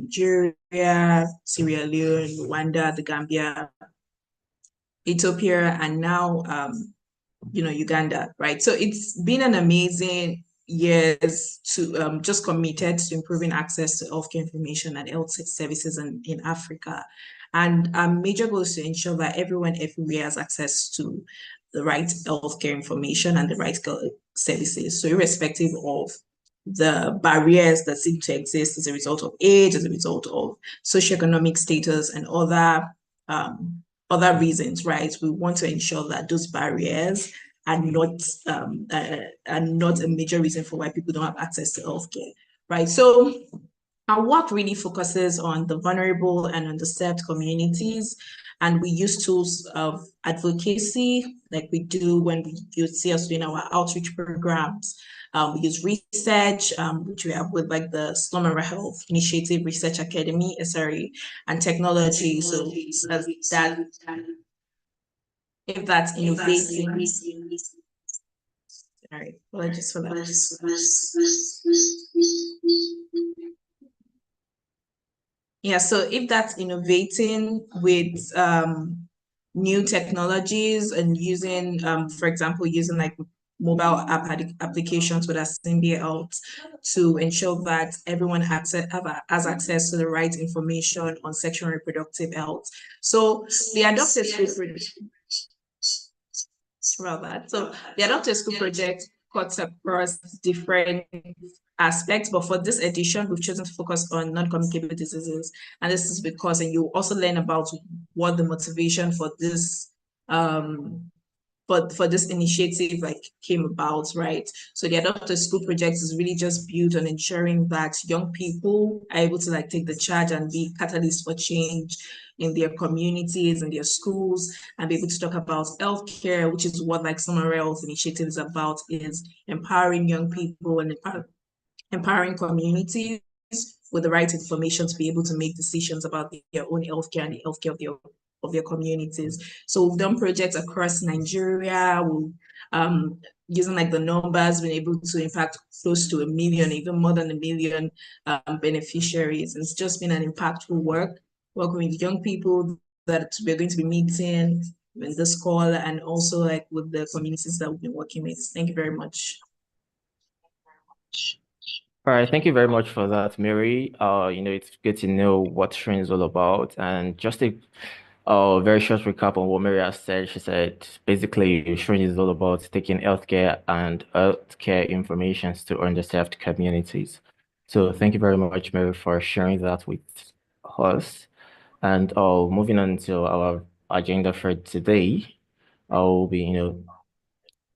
Nigeria, Sierra Leone, Rwanda, the Gambia, Ethiopia, and now Uganda, right? So it's been an amazing years to just committed to improving access to healthcare information and health services in Africa. And our major goal is to ensure that everyone everywhere has access to the right healthcare information and the right services. So irrespective of the barriers that seem to exist as a result of age, as a result of socioeconomic status and other reasons, right? We want to ensure that those barriers are not a major reason for why people don't have access to healthcare, right? So our work really focuses on the vulnerable and underserved communities, and we use tools of advocacy, like we do when you see us doing our outreach programs. We use research, which we have with like the Slum and Health Initiative Research Academy, SRE, and technology. So that if that's innovating. Sorry, apologies for that. Yeah, so if that's innovating with new technologies and using, for example, using like mobile app applications with Symbia Health to ensure that everyone has access to the right information on sexual and reproductive health. So the Adopted School Project, so the Adopted School Project cuts across different aspects, but for this edition, we've chosen to focus on non-communicable diseases. And this is because, and you also learn about what the motivation for this for this initiative like came about, right? So the Adopted School Project is really just built on ensuring that young people are able to like take the charge and be catalysts for change in their communities and their schools, and be able to talk about healthcare, which is what like Summer Health Initiative is about, is empowering young people and empowering communities with the right information to be able to make decisions about their own healthcare and the healthcare of their communities. So we've done projects across Nigeria. We've using like the numbers, been able to impact close to 1 million, even more than 1 million beneficiaries. And it's just been an impactful work, working with young people that we're going to be meeting in this call, and also like with the communities that we've been working with. Thank you very much. All right, thank you very much for that, Mary. It's good to know what Shrine is all about. And just a very short recap on what Mary has said. She said basically Shrine is all about taking healthcare and healthcare information to underserved communities. So thank you very much, Mary, for sharing that with us. And moving on to our agenda for today, I'll be,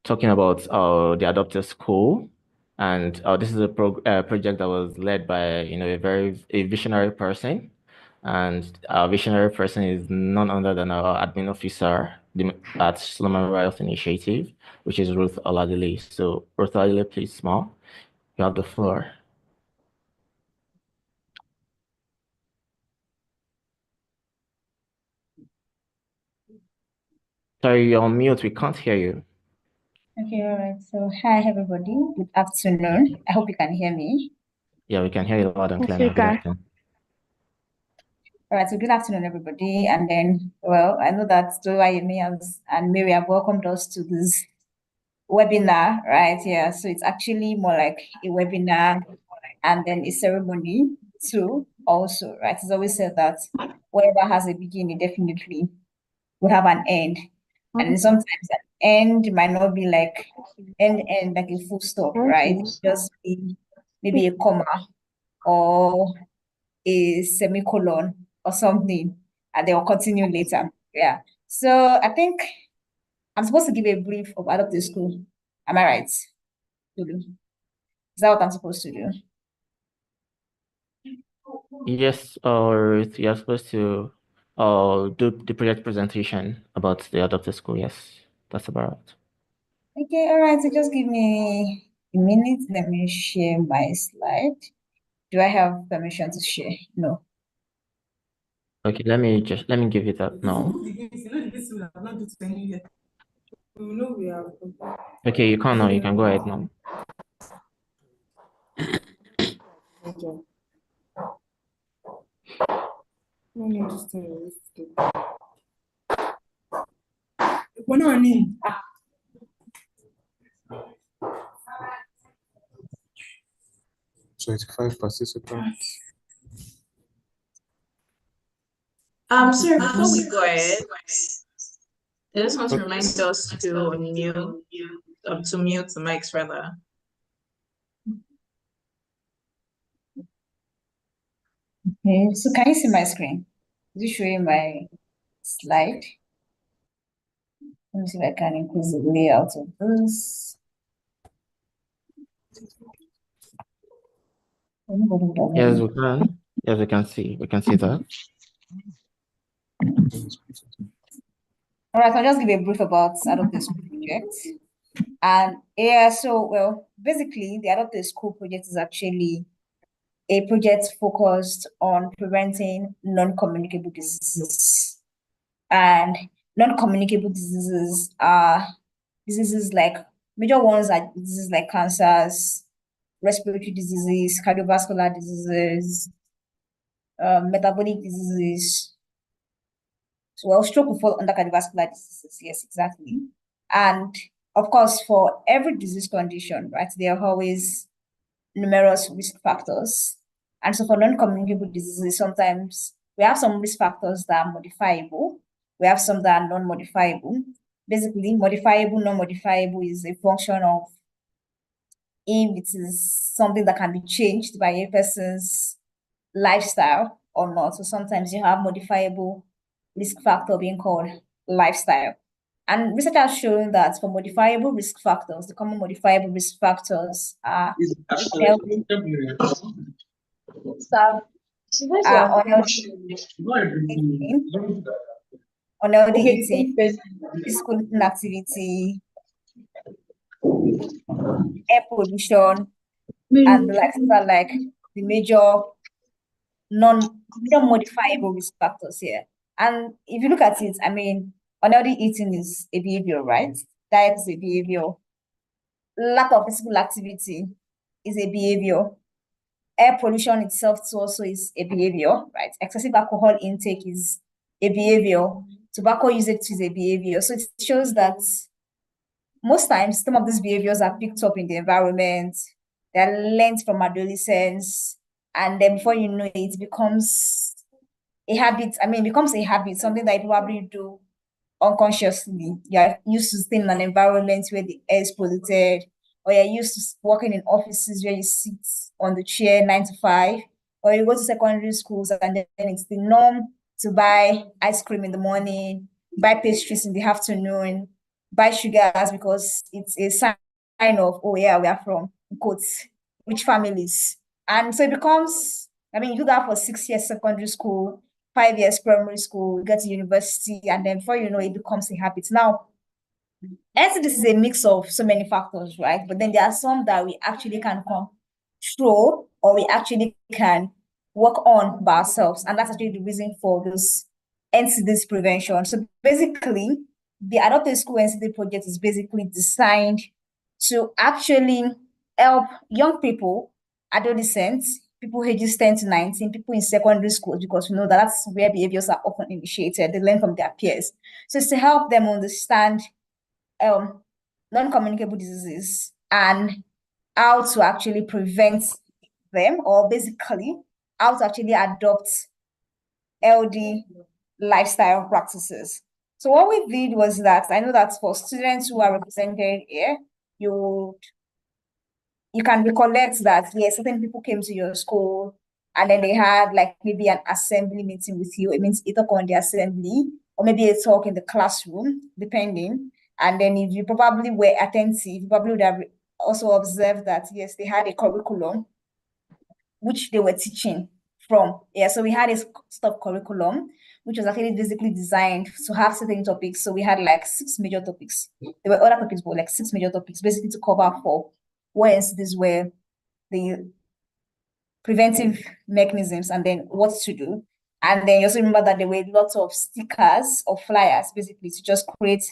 talking about the Adopted School. And this is a project that was led by, a visionary person. And our visionary person is none other than our admin officer at Slum and Health Initiative, which is Ruth Oladile. So, Ruth Oladile, please, small. You have the floor. Sorry, you're on mute. We can't hear you. Okay, all right. So, hi, everybody. Good afternoon. I hope you can hear me. Yeah, we can hear you loud and clear. Good afternoon. All right, so good afternoon, everybody. And then, well, I know that Ayemi and Mary have welcomed us to this webinar, right? Yeah, so it's actually more like a webinar and then a ceremony too, also, right? It's always said that whatever has a beginning definitely will have an end. And sometimes an end might not be like end like a full stop, right? Just be maybe a comma or a semicolon or something, and they will continue later. Yeah. So I think I'm supposed to give a brief of Adopted School. Am I right? Is that what I'm supposed to do? Yes, or you're supposed to do the project presentation about the Adopted School. Yes, that's about it. Okay, all right. So just give me a minute. Let me share my slide. Do I have permission to share? No. Okay, let me give you that now. Okay, you can now. You can go ahead now. 25 participants. Sir, before we go ahead, I just want to remind us to mute the mics rather. Okay, so can you see my screen? Is it showing my slide? Let me see if I can increase the layout of this. Yes, we can. Yes, we can see. We can see that. All right, I'll just give a brief about Adopt a School project. And yeah, so well, basically, the Adopt a School project is actually a project focused on preventing non-communicable diseases. And non-communicable diseases are diseases like major ones are diseases like cancers, respiratory diseases, cardiovascular diseases, metabolic diseases. So, well, stroke will fall under cardiovascular diseases. Yes, exactly. And of course, for every disease condition, right, there are always numerous risk factors. And so for non-communicable diseases, sometimes we have some risk factors that are modifiable. We have some that are non-modifiable. Basically, modifiable, non-modifiable is a function of if it is something that can be changed by a person's lifestyle or not. So sometimes you have modifiable risk factor being called lifestyle. And research has shown that for modifiable risk factors, the common modifiable risk factors are unhealthy eating, unhealthy eating, physical inactivity, air pollution, and the like. These are like the major non-modifiable risk factors here. And if you look at it, I mean, unhealthy eating is a behavior, right? Diet is a behavior. Lack of physical activity is a behavior. Air pollution itself too also is a behavior, right? Excessive alcohol intake is a behavior. Tobacco usage is a behavior. So it shows that most times some of these behaviors are picked up in the environment. They're learned from adolescence, and then before you know it, it becomes a habit. I mean, it becomes a habit, something that you probably do unconsciously. You're used to staying in an environment where the air is polluted, or you're used to working in offices where you sit on the chair 9 to 5, or you go to secondary schools and then it's the norm to buy ice cream in the morning, buy pastries in the afternoon, buy sugars because it's a sign of, oh yeah, we are from, quotes, rich families. And so it becomes, I mean, you do that for 6 years secondary school, 5 years primary school, you get to university, and then before you know it becomes a habit. Now, this is a mix of so many factors, right? But then there are some that we actually can control or we actually can work on by ourselves. And that's actually the reason for this NCD's prevention. So basically, the Adopted School NCD project is basically designed to actually help young people, adolescents, people ages 10 to 19, people in secondary schools, because we know that that's where behaviors are often initiated. They learn from their peers. So it's to help them understand non-communicable diseases and how to actually prevent them, or basically how to actually adopt healthy lifestyle practices. So what we did was that, I know that for students who are represented here, you can recollect that, yes, certain people came to your school and then they had like maybe an assembly meeting with you. It means a talk on the assembly or maybe a talk in the classroom, depending. And then if you probably were attentive, you probably would have also observed that, yes, they had a curriculum which they were teaching from. Yeah, so we had a stop curriculum, which was actually basically designed to have certain topics. So we had like 6 major topics. There were other topics, but like 6 major topics, basically to cover for whereas these were the preventive mechanisms and then what to do. And then you also remember that there were lots of stickers or flyers basically to just create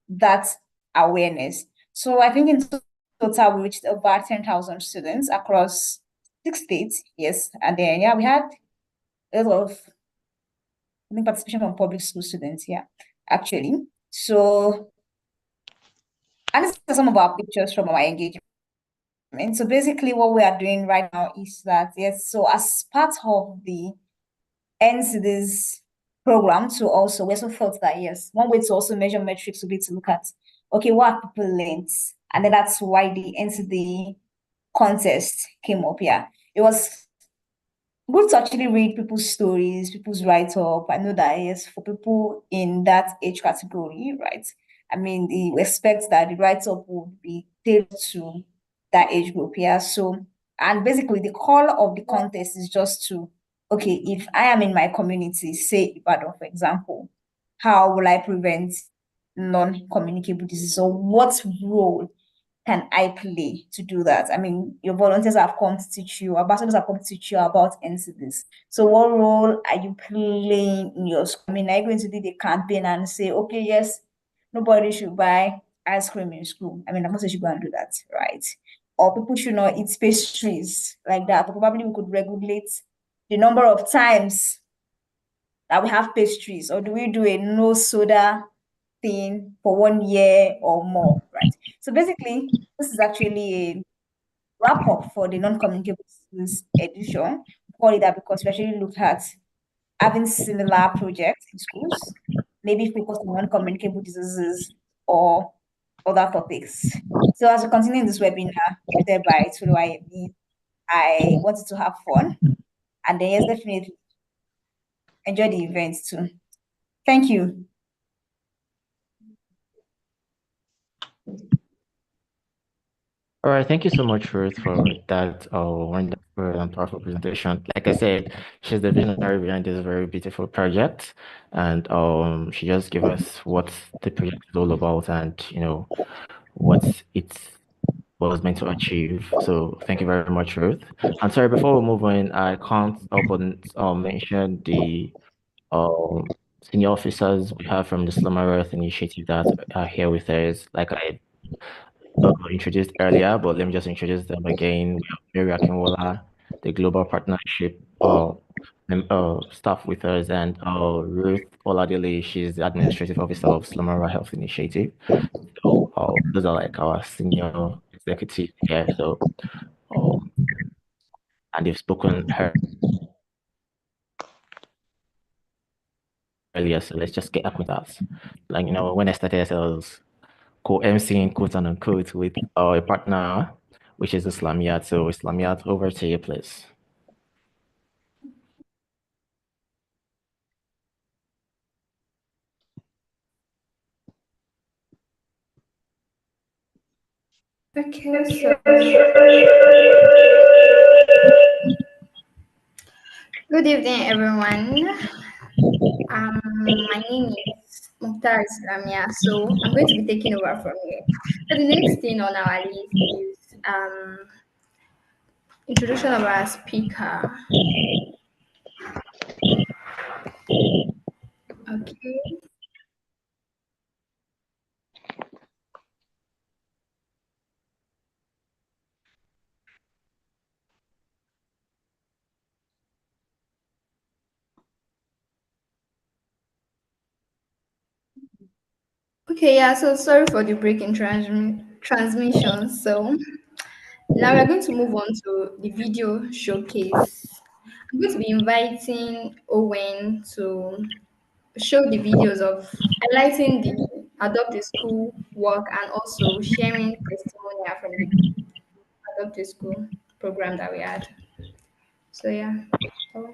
that awareness. So I think in total we reached over 10,000 students across 6 states. Yes. And then, yeah, we had a lot of I think participation from public school students, yeah, actually. So, and these are some of our pictures from our engagement. And so basically what we are doing right now is that, yes, so as part of the NCD's program to also, we also felt that, yes, one way to also measure metrics would be to look at, okay, what are people learned? And then that's why the NCD contest came up, yeah. It was good to actually read people's stories, people's write-up. I know that, yes, for people in that age category, right? I mean, they expect that the write-up would be tailored to that age group, yeah. So, and basically the call of the contest is just to, okay, if I am in my community, say Ibadan, for example, how will I prevent non-communicable disease? So what role can I play to do that? I mean, your volunteers have come to teach you, ambassadors have come to teach you about NCDs. So what role are you playing in your school? I mean, are you going to do the campaign and say, okay, yes, nobody should buy ice cream in school? I mean, I'm not saying you should go and do that, right? Or people should not eat pastries like that. But probably we could regulate the number of times that we have pastries, or do we do a no soda thing for 1 year or more, right? So basically, this is actually a wrap up for the non-communicable disease edition. We call it that because we actually looked at having similar projects in schools, maybe focused on non-communicable diseases or other topics. So as we continue in this webinar, created by Tuluayemi, I wanted to have fun, and then yes, definitely enjoy the event too. Thank you. All right, thank you so much, Ruth, for that wonderful and powerful presentation. Like I said, she's the visionary behind this very beautiful project, and she just gave us what the project is all about and what it was meant to achieve. So thank you very much, Ruth. I'm sorry, before we move on, I can't help but mention the senior officers we have from the Slumber Earth Initiative that are here with us. Like I introduced earlier, but let me just introduce them again. We have Mary Akinwola, the Global Partnership staff with us, and Ruth Oladile, she's the Administrative Officer of Slumara Health Initiative. So those are like our senior executives here. So, and they've spoken earlier, so let's just get up with us. Like, when I started, I was co-MCing, quote unquote, with a partner, which is Islamiyat. So Islamiyat, over to you, please. Okay, so good evening, everyone. My name is Mukhtar Islamia, so I'm going to be taking over from here. So the next thing on our list is introduction of our speaker. Okay. Okay, yeah, so sorry for the break in transmission. So now we're going to move on to the video showcase. I'm going to be inviting Owen to show the videos of highlighting the Adopt a School work and also sharing testimonial from the Adopt a School program that we had. So yeah. Oh.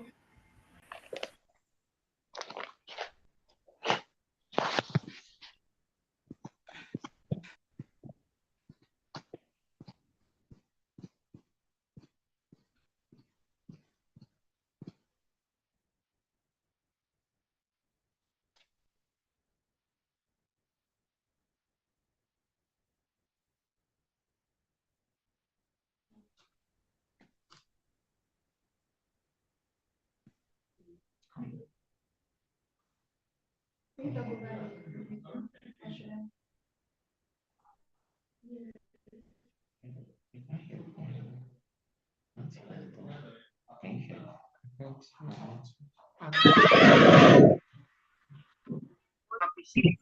It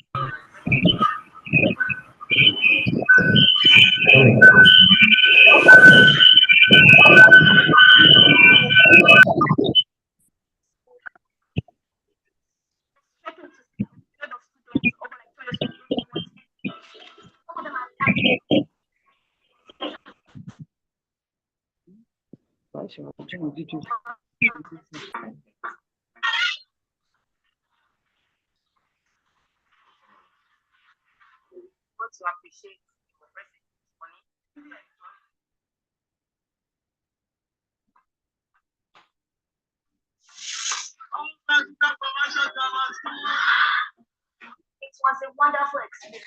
was a wonderful experience.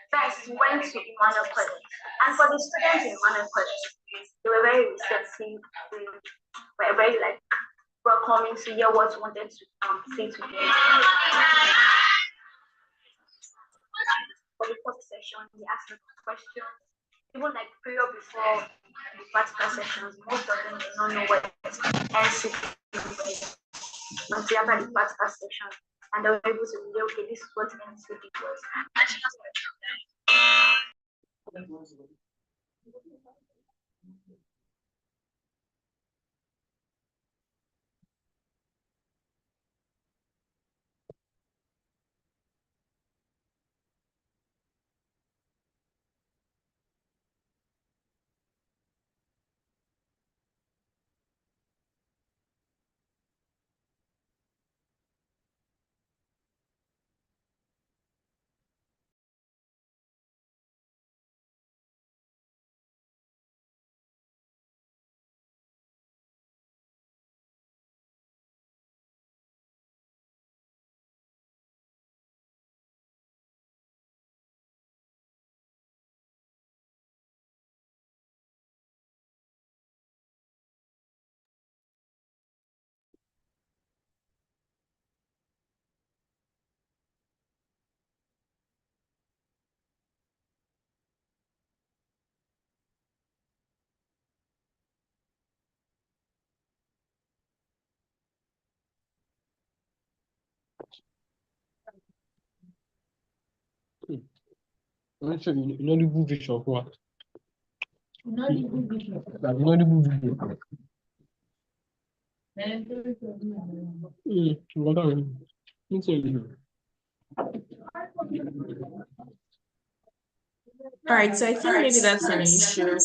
First, we went to Emmanuel College, and for the students in Emmanuel College, they were very receptive. They were very like welcoming to hear what we wanted to say to them. For the first session, they asked us questions. Even like period before the practical sessions, most of them did not know what NCD is until after the practical session, and they were able to relay, okay, this is what NCD was. Inaudible vision for what? Inaudible vision. What are you? All right, so I think maybe that's an issue.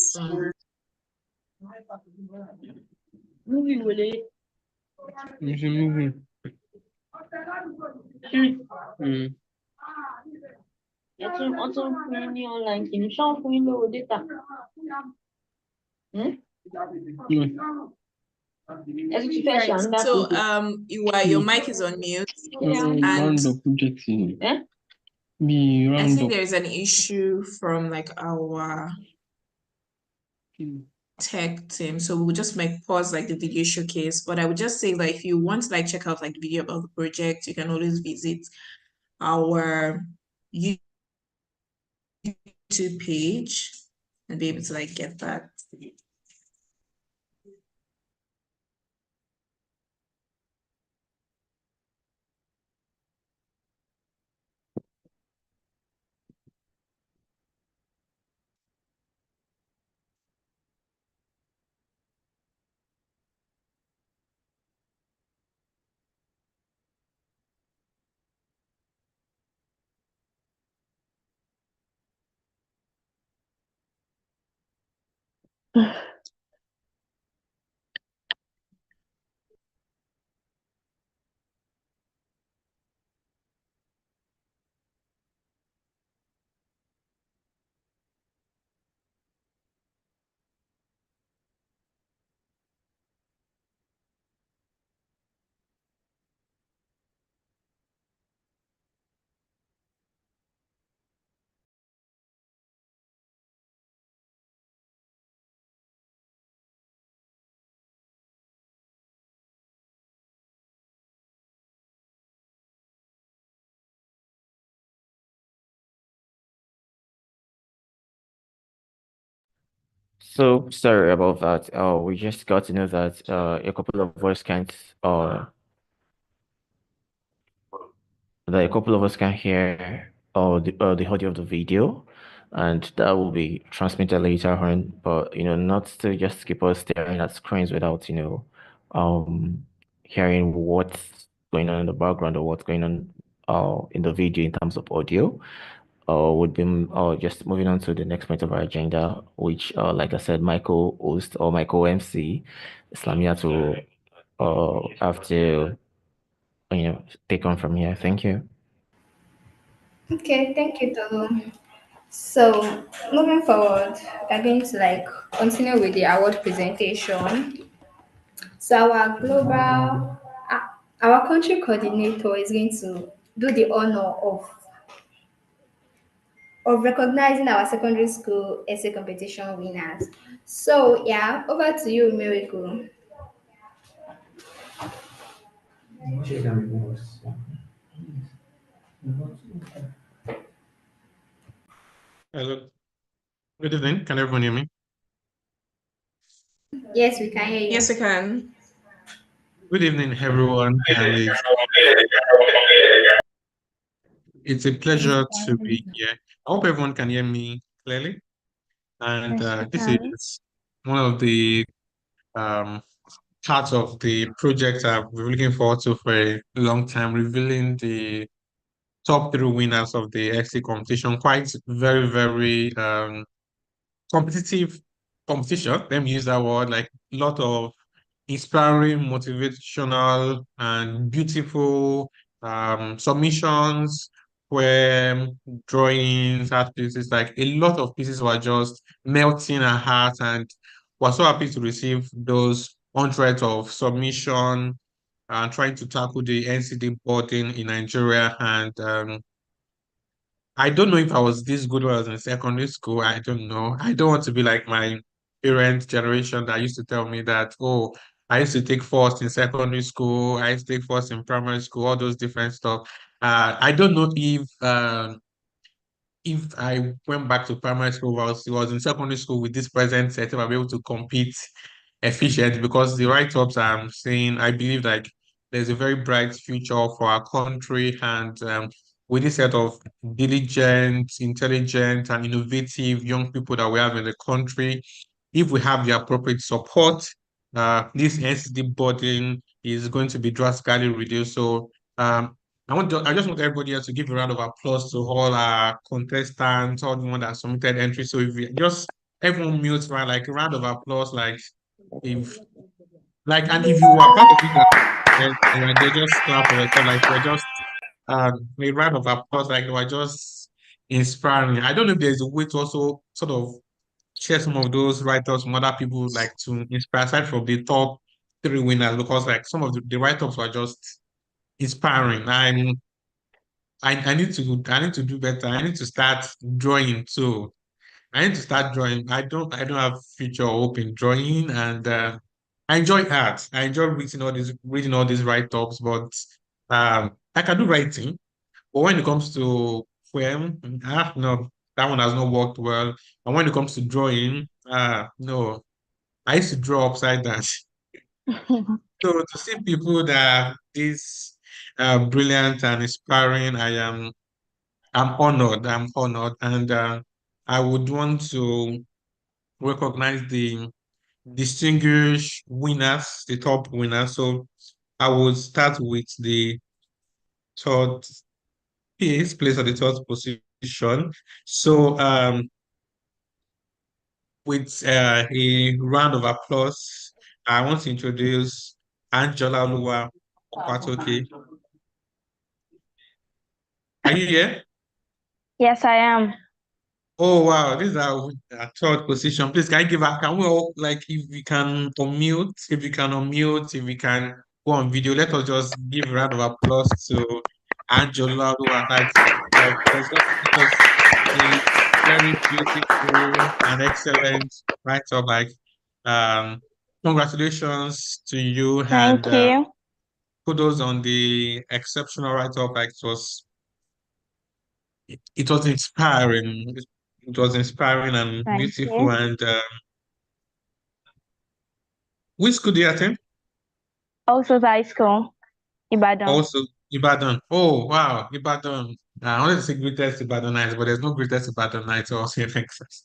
Movie will it? It's a movie. On tún fún yín ní online kì í ṣán fún yín lówó data. So your mic is on mute. And I think there's an issue from like our tech team. So we'll just pause like the video showcase. But I would just say that if you want to like check out like the video about the project, you can always visit our YouTube page and be able to like get that. So sorry about that. We just got to know that a couple of us can't that a couple of us can hear the audio of the video, and that will be transmitted later on. But not to just keep us staring at screens without hearing what's going on in the background or what's going on in the video in terms of audio. Would be just moving on to the next point of our agenda, which, like I said, Michael host or Michael MC Islamia to have to take on from here. Thank you. Okay, thank you, Tolu. So moving forward, we're going to continue with the award presentation. So our country coordinator is going to do the honor of recognizing our secondary school essay competition winners. So yeah, over to you, Miracle. Hello. Good evening. Can everyone hear me? Yes, we can hear you. Yes, we can. Good evening, everyone. And it's a pleasure to be here. I hope everyone can hear me clearly. And this is one of the um, parts of the project I've been looking forward to for a long time, revealing the top three winners of the XC competition. Quite very, very competitive competition. Let me use that word. Like a lot of inspiring, motivational, and beautiful submissions, poem, drawings, art pieces. Like a lot of pieces were just melting our hearts, and we're so happy to receive those hundreds of submission and trying to tackle the NCD burden in Nigeria. And I don't know if I was this good when I was in secondary school. I don't know. I don't want to be like my parent generation that used to tell me that, oh, I used to take first in secondary school, I used to take first in primary school, all those different stuff. I don't know if I went back to primary school, was in secondary school with this present setup, I'll be able to compete efficient because the write-ups I'm seeing, I believe like there's a very bright future for our country and with this set of diligent, intelligent, and innovative young people that we have in the country, if we have the appropriate support, this NCD burden is going to be drastically reduced. So I just want everybody else to give a round of applause to all our contestants, all the ones that submitted entries. So if we just everyone mute, right, like a round of applause, like if and if you were part of it, they just clap for yourself, like we're just a round of applause, like we're just inspiring. I don't know if there's a way to also sort of share some of those write-ups from other people, like to inspire aside from the top three winners, because like some of the write-ups were just inspiring. I need to do better. I need to start drawing too. I need to start drawing. I don't have future hope in drawing, and I enjoy art. I enjoy reading all these write-ups, but I can do writing. But when it comes to poem, no, that one has not worked well. And when it comes to drawing, no, I used to draw upside down. So to see people that are this brilliant and inspiring, I'm honored. I'm honored, and I would want to recognize the distinguished winners, the top winners. So I will start with the third place at the third position. So with a round of applause, I want to introduce Angela Lua Opatoke. Are you here? Yes, I am. Oh wow, this is our third position. Please, can we all like if we can unmute, if we can go on video, let us just give a round of applause to Angela who are like it was a very beautiful and excellent write-up. Like congratulations to you and Thank you. kudos on the exceptional write-up. Like it was inspiring. It was inspiring and Thank beautiful. you. And which school do you attend? Also high school, Ibadan. Also, Ibadan. Oh, wow, Ibadan. I wanted to say greatest Ibadanites, but there's no greatest Ibadanites also in Texas.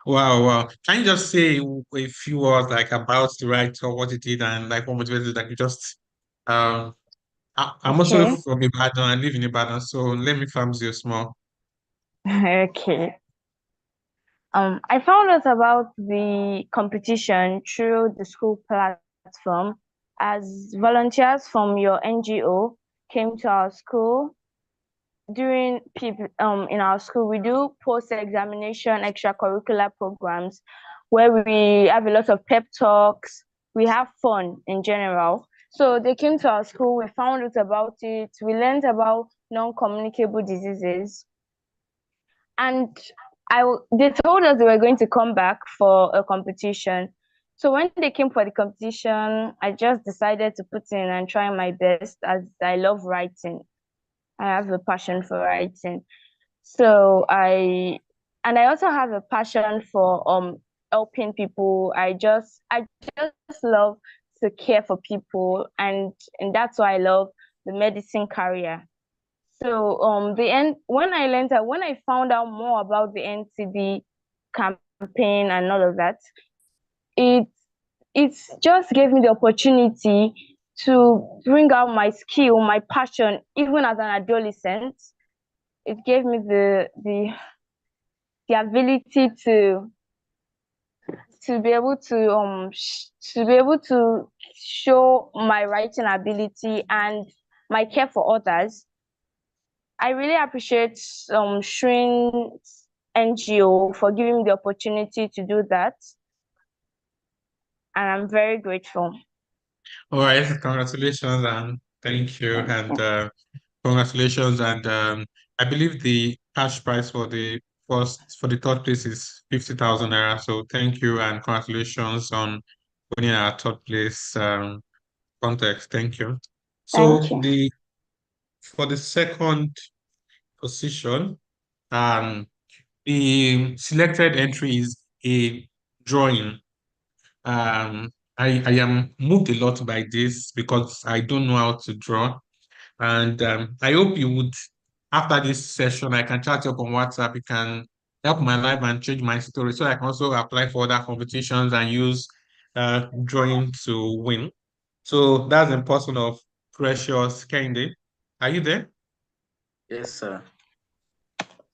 Wow, wow. Can you just say a few words like about the writer, what it did, and like what motivated you? Like you just I'm also Okay. from Ibadan. I live in Ibadan, so let me farm you small. Okay. I found out about the competition through the school platform as volunteers from your NGO came to our school. During in our school, we do post-examination extracurricular programs where we have a lot of pep talks. We have fun in general. So they came to our school, we found out about it, we learned about non-communicable diseases, and they told us they were going to come back for a competition. So when they came for the competition, I just decided to put in and try my best as I love writing. I have a passion for writing. So I also have a passion for helping people. I just love to care for people, and that's why I love the medicine career. So the end when I learned that when I found out more about the NCD campaign and all of that, it it just gave me the opportunity to bring out my skill, my passion, even as an adolescent. It gave me the ability to be able to be able to show my writing ability and my care for others. I really appreciate Shrin's NGO for giving me the opportunity to do that, and I'm very grateful. All right, congratulations and thank you, and congratulations, and I believe the cash prize for the third place is 50,000 naira. So thank you and congratulations on winning our third place context. Thank you. Thank So you. the for the second position, um, the selected entry is a drawing. I am moved a lot by this because I don't know how to draw. And I hope you would, after this session, I can chat you up on WhatsApp. You can help my life and change my story so I can also apply for other competitions and use drawing to win. So that's in person of Precious Kende. Are you there? Yes, sir.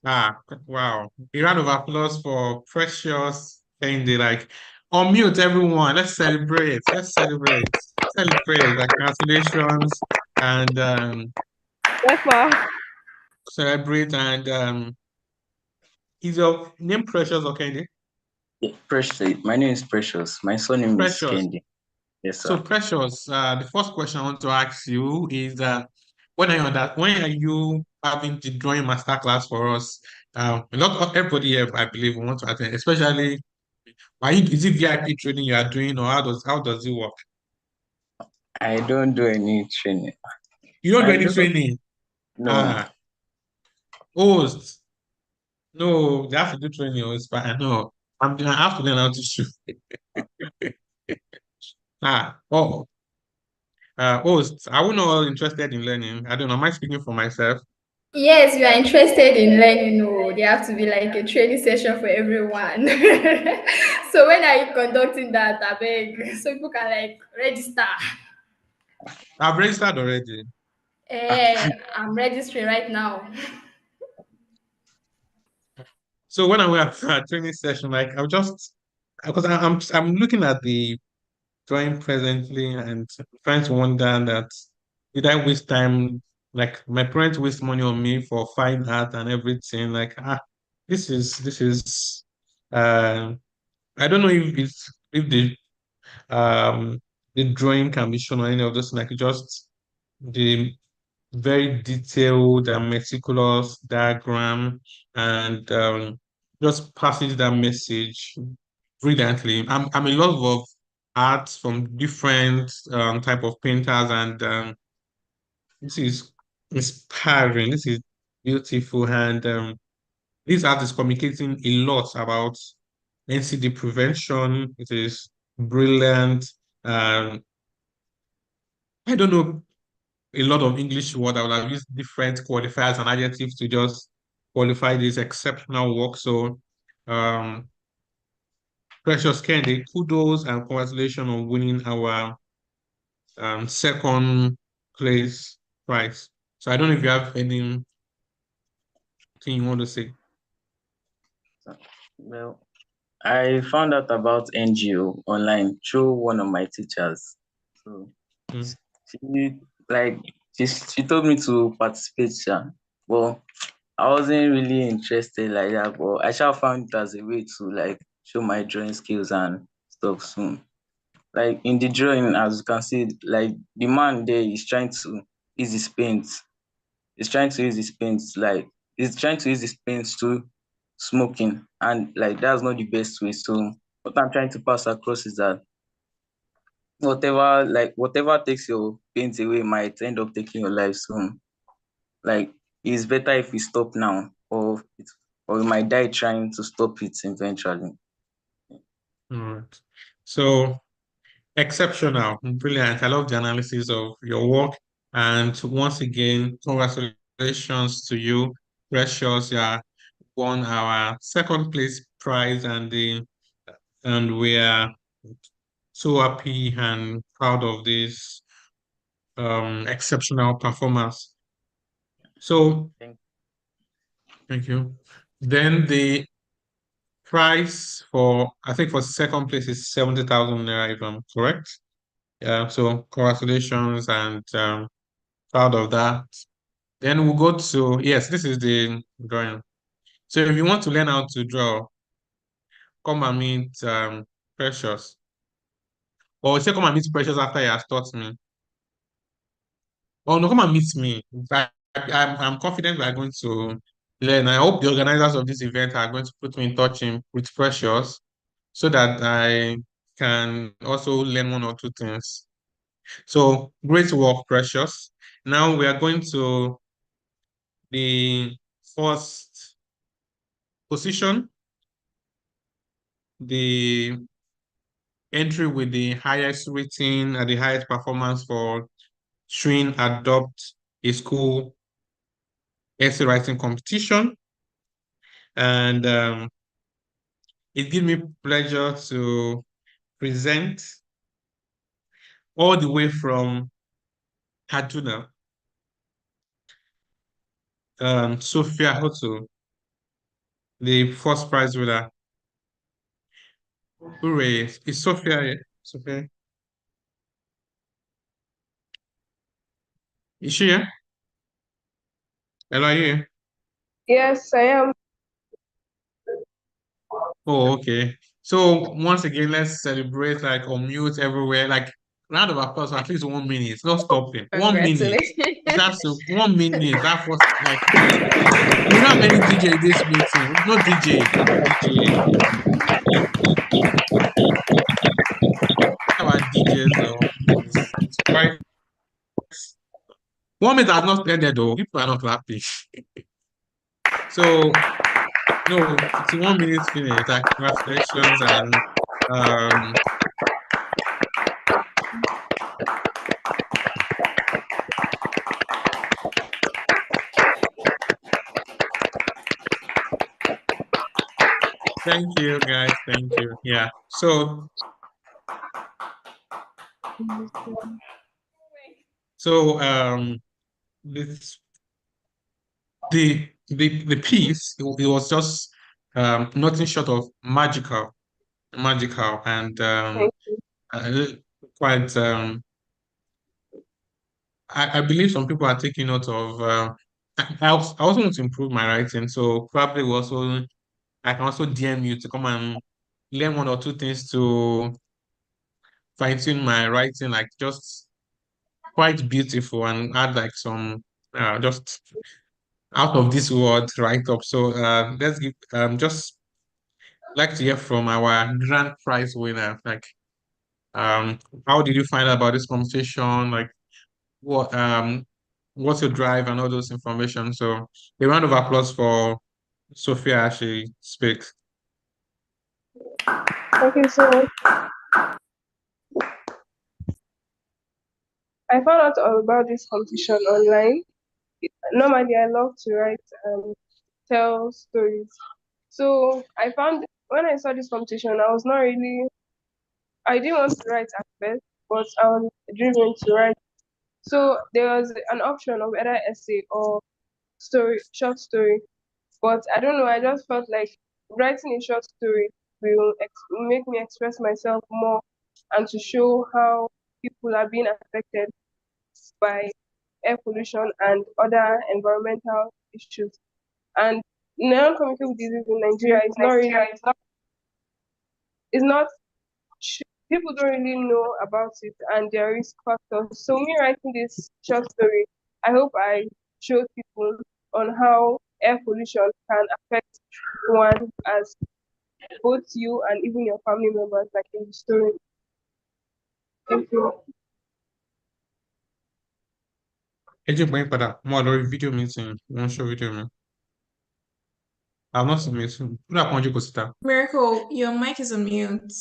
Ah, wow. A round of applause for Precious Kende. Like, unmute everyone. Let's celebrate. Let's celebrate. Celebrate. Like, congratulations. And Therefore, celebrate and is your name Precious or Kende? Precious. My name is Precious. My surname is Precious. Kendi. Yes, So sir. Precious, the first question I want to ask you is when are you having the drawing masterclass for us? A lot of everybody here, I believe, want to attend, especially is it VIP training you are doing or how does it work? I don't do any training. You don't do I any do. training. No. Ah, host. No, they have to do training, host, but I know. I have to learn how to shoot. Oh, host, are we not interested in learning? I don't know. Am I speaking for myself? Yes, you are interested in learning. No, there have to be like a training session for everyone. So when are you conducting that? I beg, so people can like register. I've registered already. I'm registering right now. So when I went for a training session, like I'll just because I'm looking at the drawing presently and trying to wonder that did I waste time? Like my parents waste money on me for fine art and everything. Like this is uh I don't know if the drawing can be shown on any of those like just the very detailed and meticulous diagram and just passage that message brilliantly. I'm a love of art from different type of painters and this is inspiring. This is beautiful and this art is communicating a lot about NCD prevention. It is brilliant. Um, I don't know. a lot of English word. I would have used different qualifiers and adjectives to just qualify this exceptional work. So, Precious Kennedy, kudos and congratulations on winning our second place prize. So I don't know if you have anything you want to say. Well, I found out about NGO online through one of my teachers. So Mm. she like she told me to participate, yeah. Well, I wasn't really interested like that, but I shall found it as a way to like show my drawing skills and stuff soon. Like in the drawing, as you can see, like the man there is trying to use his paint. He's trying to use his paint, like he's trying to use his paint to smoking, and like that's not the best way. So what I'm trying to pass across is that whatever takes your paint away might end up taking your life soon. Like it's better if we stop now, or we might die trying to stop it eventually. All right. So exceptional, brilliant. I love the analysis of your work. And once again, congratulations to you, Precious. You won our second place prize, and we are so happy and proud of this exceptional performance. So thank you. Then the price for, I think for second place is 70,000 naira, if I'm correct. Yeah, so congratulations and proud of that. Then we'll go to, yes, this is the drawing. So if you want to learn how to draw, come and meet Precious. Or say come and meet Precious after he has taught me. Oh no, come and meet me. I'm confident we are going to learn. I hope the organizers of this event are going to put me in touch with Precious so that I can also learn one or two things. So great work, Precious. Now we are going to the first position, the entry with the highest rating and the highest performance for Shrin Adopt a School essay writing competition. And it gives me pleasure to present all the way from Kaduna, Sophia Hoto, the first prize winner. Hooray! Is Sophia here? Sophia? Is she here? Hello, are you here? Yes, I am. Oh, okay. So once again, let's celebrate, like unmute everywhere. Like round of applause for at least 1 minute. Not stopping. 1 minute. That's 1 minute. That was like we don't have any DJ in this meeting. No DJ. No DJ. Our DJs though. It's quite 1 minute has not ended though. People are not clapping. So no, it's 1 minute finish. Like congratulations and um thank you guys. Thank you. Yeah. So this the piece it was just nothing short of magical and uh, quite I believe some people are taking note of I also want to improve my writing, so probably we also I can also DM you to come and learn one or two things to fine-tune my writing, like just quite beautiful and add like some just out of this world write up. So let's give just like to hear from our grand prize winner. Like how did you find out about this competition? Like what what's your drive and all those information. So a round of applause for Sophia as she speaks. Thank you so much. I found out all about this competition online. Normally, I love to write and tell stories. So I found when I saw this competition, I didn't want to write at first, but I was driven to write. So there was an option of either essay or short story. But I don't know, I just felt like writing a short story will make me express myself more and to show how people are being affected by air pollution and other environmental issues. And non-communicable disease in Nigeria is not people don't really know about it and their risk factors. So me writing this short story, I hope I show people on how air pollution can affect one as both you and even your family members, like in the story. Thank you. Ẹ jẹ́ bọ́yìn padà, mo wà lórí fídíò mi tí wọ́n ṣó fídíò mi. I'm not submitting. Ó dà pọ́n jókòó síta. Miracle, your mic is on mute.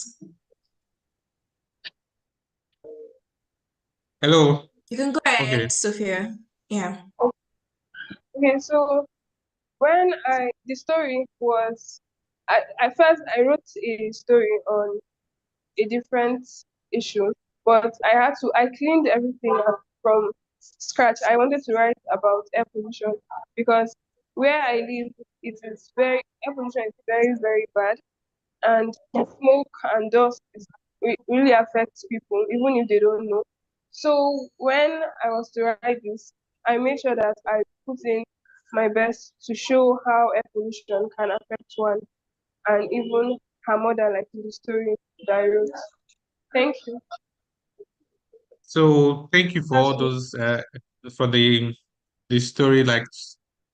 Hello. You can go ahead, Okay. Sophia. Yeah. Okay, so when the story was, at first I wrote a story on a different issue, but I cleaned everything up from scratch. I wanted to write about air pollution because where I live, air pollution is very, very bad, and the smoke and dust really affects people, even if they don't know. So when I was to write this, I made sure that I put in my best to show how air pollution can affect one, and even her mother, like in the story that I wrote. Thank you. So thank you for all those for the story. Like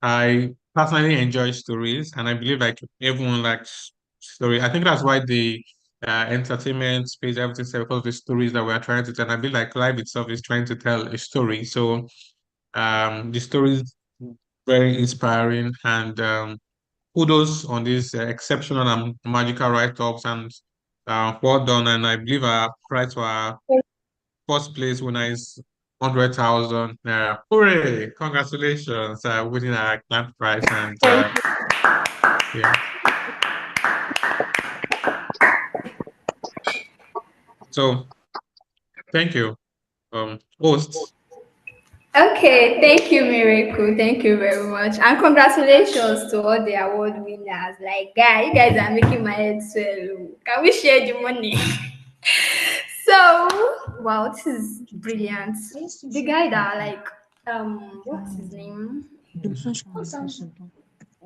I personally enjoy stories, and I believe like everyone likes story. I think that's why the entertainment space everything said because of the stories that we're trying to tell. I believe like life itself is trying to tell a story. So the story is very inspiring and kudos on these exceptional and magical write-ups and well done. And I believe our prize for our first place winner is 100,000 naira. Hooray! Congratulations, winning our grand prize. And yeah. So thank you, host. Okay, thank you, Miracle. Thank you very much. And congratulations to all the award winners. Like, guys, you guys are making my head swell. Can we share the money? So, wow, this is brilliant. The guy that, what's his name?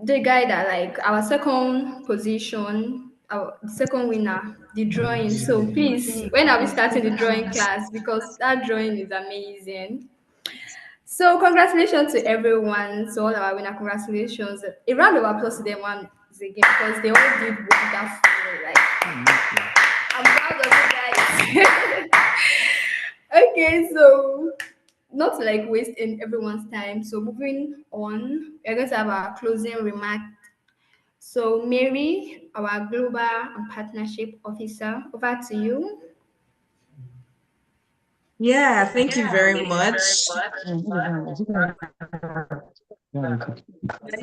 The guy that, like, our second position, our second winner, the drawing. So, please, when are we starting the drawing class? Because that drawing is amazing. So congratulations to everyone, to all our winner. Congratulations. A round of applause to them once again because they all did wonderful. Like I'm proud of you guys. Okay, so not to like waste in everyone's time. So moving on, we're going to have our closing remark. So Mary, our global and partnership officer, over to you. Yeah, thank you very much. I'm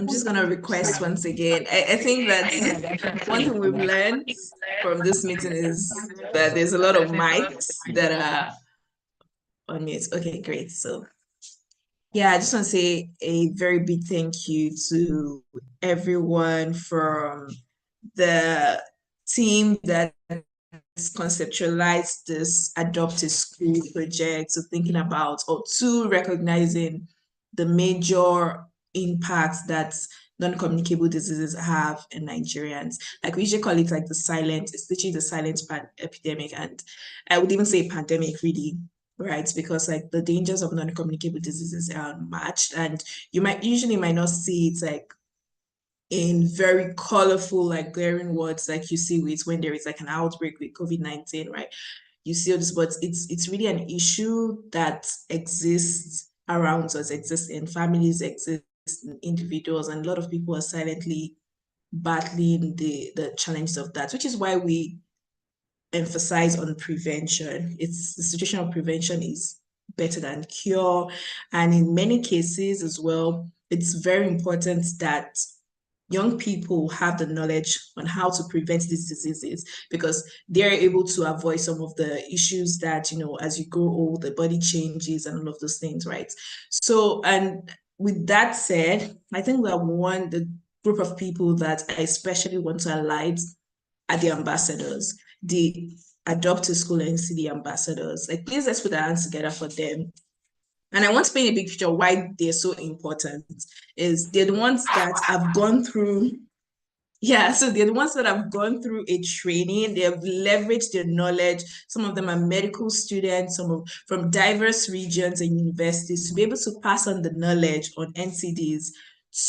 just gonna request once again. I think that one thing we've learned from this meeting is that there's a lot of mics that are on mute. Okay, great. So yeah, I just want to say a very big thank you to everyone from the team that conceptualized this adopted school project, so thinking about or to recognizing the major impacts that non-communicable diseases have in Nigerians. Like we usually call it like it's literally the silent epidemic, and I would even say pandemic really, right? Because like the dangers of non-communicable diseases are unmatched, and you might not see it like in very colorful, like glaring words like you see with when there is like an outbreak with COVID-19, right? You see all this, but it's really an issue that exists around us, exists in families, exists in individuals, and a lot of people are silently battling the challenges of that, which is why we emphasize on prevention. It's the situation of prevention is better than cure. And in many cases as well, it's very important that young people have the knowledge on how to prevent these diseases because they're able to avoid some of the issues that, as you grow old, the body changes and all of those things, right? So, and with that said, I think that the group of people that I especially want to highlight are the ambassadors, the Adopt a School NCD ambassadors. Like, please let's put our hands together for them. And I want to paint a big picture why they're so important. Is they're the ones that have gone through so they're the ones that have gone through a training. They have leveraged their knowledge. Some of them are medical students, from diverse regions and universities to be able to pass on the knowledge on NCDs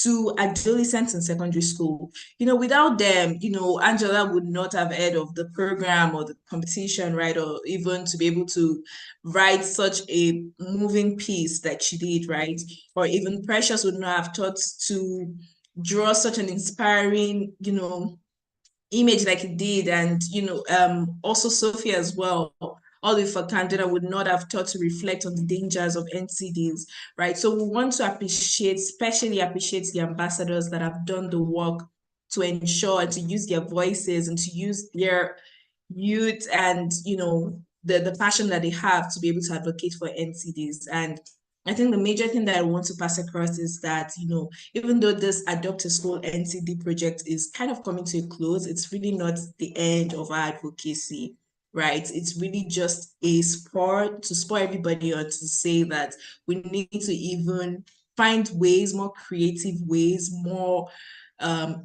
to adolescents in secondary school. Without them, Angela would not have heard of the program or the competition, right? Or even to be able to write such a moving piece like she did, right? Or even Precious would not have thought to draw such an inspiring, image like it did. And, also Sophia as well. Oliver Candida would not have thought to reflect on the dangers of NCDs, right? So we want to especially appreciate the ambassadors that have done the work to ensure to use their voices and to use their youth and, the passion that they have to be able to advocate for NCDs. And I think the major thing that I want to pass across is that, even though this Adopt a School NCD project is kind of coming to a close, it's really not the end of our advocacy, right? It's really just a spur to spur everybody on to say that we need to even find ways, more creative ways, more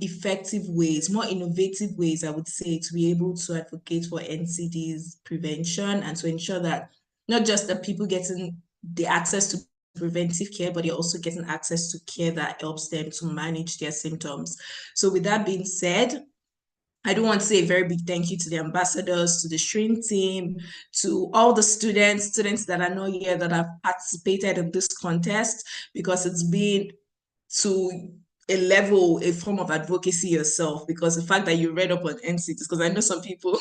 effective ways, more innovative ways, I would say, to be able to advocate for NCDs prevention and to ensure that not just the people getting the access to preventive care, but they're also getting access to care that helps them to manage their symptoms. So with that being said, I do want to say a very big thank you to the ambassadors, to the stream team, to all the students that are not here that have participated in this contest, because it's been to a form of advocacy yourself, because the fact that you read up on NCTs, because I know some people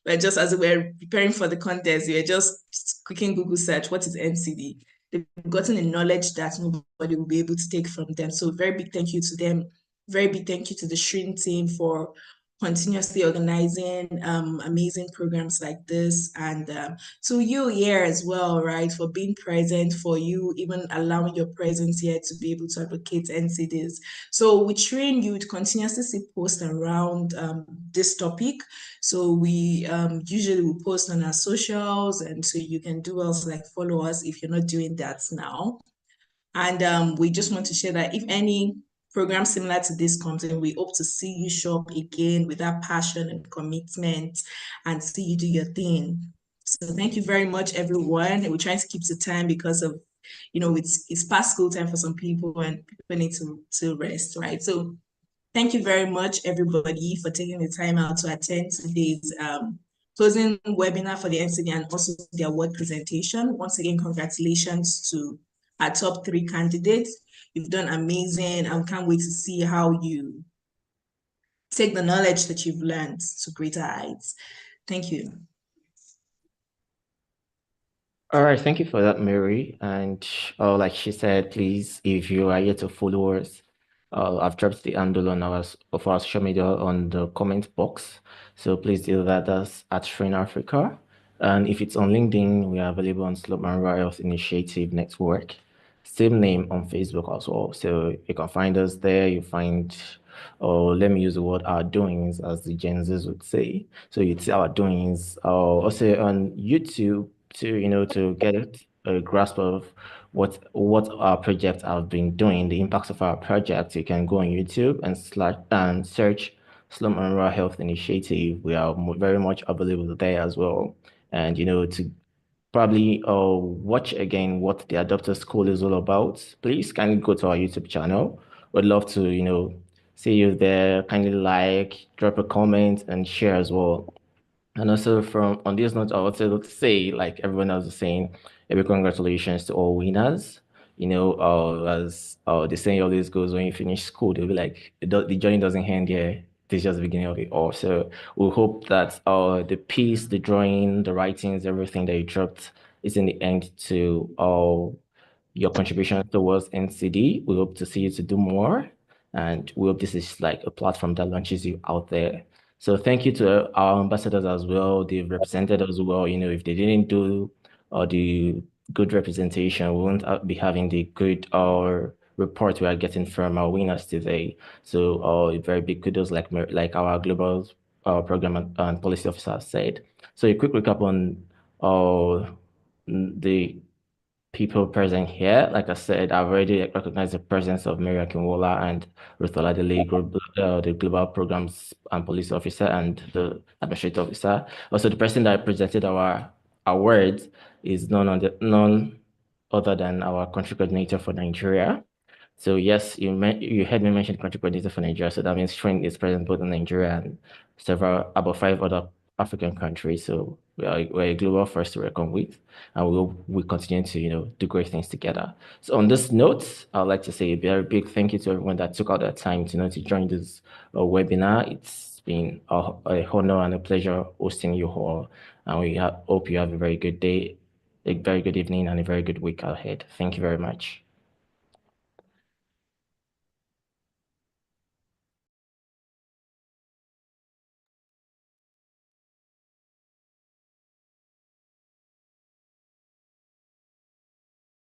were just, as we were preparing for the contest, you were just clicking Google search, what is NCD? They've gotten a knowledge that nobody will be able to take from them. So very big thank you to them. Very big thank you to the Shrin team for continuously organizing amazing programs like this, and to you here as well, right, for being present, for you even allowing your presence here to be able to advocate NCDs. So we train you to continuously see posts around this topic. So we usually will post on our socials, and so you can do also like follow us if you're not doing that now. And we just want to share that if any program similar to this comes in, we hope to see you show up again with that passion and commitment and see you do your thing. So thank you very much, everyone. We're trying to keep the time because of, it's past school time for some people and people need to rest, right? So thank you very much, everybody, for taking the time out to attend today's closing webinar for the NCD and also the award presentation. Once again, congratulations to our top 3 candidates. You've done amazing. I can't wait to see how you take the knowledge that you've learned to greater heights. Thank you. All right, thank you for that, Mary. And like she said, please, if you are here to follow us, I've dropped the handle on our social media on the comment box. So please do that. That's at Train Africa. And if it's on LinkedIn, we are available on Slope and Health Initiative Network. Same name on Facebook as well. So you can find us there. You find, or let me use the word our doings, as the Gen Zs would say. So you'd see our doings. Also on YouTube to get a grasp of what our projects have been doing, the impacts of our projects. You can go on YouTube and search Slum and Rural Health Initiative. We are very much available there as well. And to probably watch again what the Adopter School is all about, please kindly go to our YouTube channel. We'd love to see you there. Kindly like, drop a comment, and share as well. And also on this note, I would say, like everyone else is saying, a big congratulations to all winners. As the saying always goes, when you finish school, they'll be like, the journey doesn't end here. This is just the beginning of it all. So we hope that the piece, the drawing, the writings, everything that you dropped is in the end to your contribution towards NCD. We hope to see you to do more, and we hope this is like a platform that launches you out there. So thank you to our ambassadors as well. They've represented us well. If they didn't do the good representation, we won't be having the good report we are getting from our winners today. So a very big kudos, like our global program and policy officer said. So a quick recap on the people present here. Like I said, I've already recognized the presence of Mary Akinwola and Ruth Oladele, the Global Programs and Policy Officer and the Administrative Officer. Also, the person that presented our awards is none other than our country coordinator for Nigeria. So yes, you heard me mention country coordinator for Nigeria. So that means Shrink is present both in Nigeria and about 5 other African countries. So we're a global force to reckon with, and we continue to do great things together. So on this note, I'd like to say a very big thank you to everyone that took out their time to join this webinar. It's been a honor and a pleasure hosting you all, and we hope you have a very good day, a very good evening, and a very good week ahead. Thank you very much.